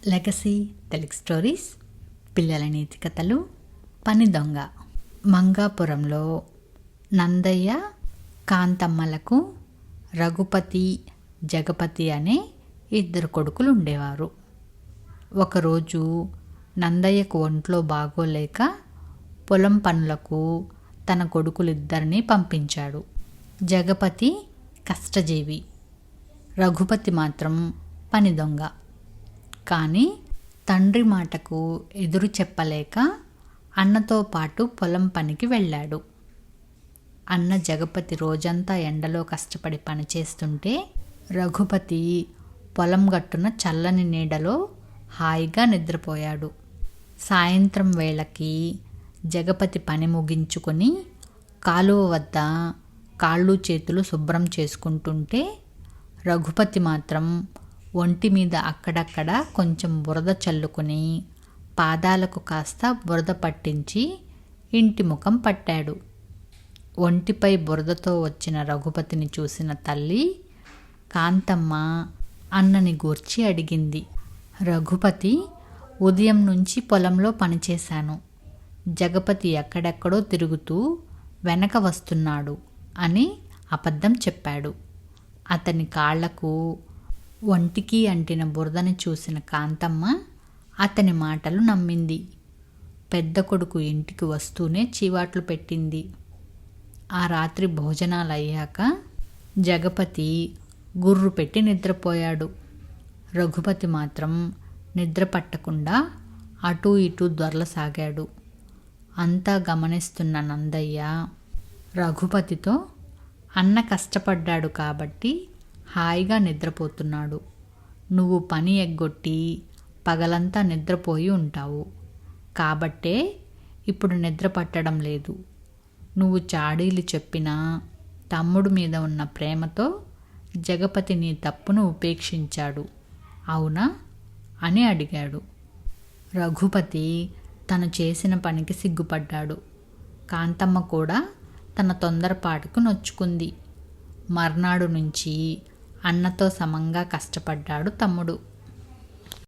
Legacy Telugu stories, పిల్లల నీతి కథలు, పని దొంగ. మంగాపురంలో నందయ్య, కాంతమ్మలకు రఘుపతి, జగపతి అనే ఇద్దరు కొడుకులు ఉండేవారు. ఒకరోజు నందయ్యకు ఒంట్లో బాగోలేక పొలం పనులకు తన కొడుకులిద్దరినీ పంపించాడు. జగపతి కష్టజీవి, రఘుపతి మాత్రం పని దొంగ. కానీ తండ్రి మాటకు ఎదురు చెప్పలేక అన్నతో పాటు పొలం పనికి వెళ్ళాడు. అన్న జగపతి రోజంతా ఎండలో కష్టపడి పనిచేస్తుంటే రఘుపతి పొలం గట్టున చల్లని నీడలో హాయిగా నిద్రపోయాడు. సాయంత్రం వేళకి జగపతి పని ముగించుకొని కాలువ వద్ద కాళ్ళు చేతులు శుభ్రం చేసుకుంటుంటే రఘుపతి మాత్రం ఒంటి మీద అక్కడక్కడ కొంచెం బురద చల్లుకొని పాదాలకు కాస్త బురద పట్టించి ఇంటి ముఖం పట్టాడు. ఒంటిపై బురదతో వచ్చిన రఘుపతిని చూసిన తల్లి కాంతమ్మ అన్నని గూర్చి అడిగింది. రఘుపతి, ఉదయం నుంచి పొలంలో పనిచేశాను. జగపతి ఎక్కడెక్కడో తిరుగుతూ వెనక వస్తున్నాడు అని అబద్ధం చెప్పాడు. అతని కాళ్లకు ఒంటికి అంటిన బురదని చూసిన కాంతమ్మ అతని మాటలు నమ్మింది. పెద్ద కొడుకు ఇంటికి వస్తూనే చీవాట్లు పెట్టింది. ఆ రాత్రి భోజనాలు అయ్యాక జగపతి గుర్రు పెట్టి నిద్రపోయాడు. రఘుపతి మాత్రం నిద్ర పట్టకుండా అటూ ఇటూ దొర్లసాగాడు. అంతా గమనిస్తున్న నందయ్య రఘుపతితో, అన్న కష్టపడ్డాడు కాబట్టి హాయిగా నిద్రపోతున్నాడు. నువ్వు పని ఎగ్గొట్టి పగలంతా నిద్రపోయి ఉంటావు కాబట్టే ఇప్పుడు నిద్ర పట్టడం లేదు. నువ్వు చాడీలు చెప్పినా తమ్ముడు మీద ఉన్న ప్రేమతో జగపతి నీ తప్పును ఉపేక్షించాడు, అవునా అని అడిగాడు. రఘుపతి తను చేసిన పనికి సిగ్గుపడ్డాడు. కాంతమ్మ కూడా తన తొందరపాటుకు నొచ్చుకుంది. మర్నాడు నుంచి అన్నతో సమంగా కష్టపడ్డాడు తమ్ముడు.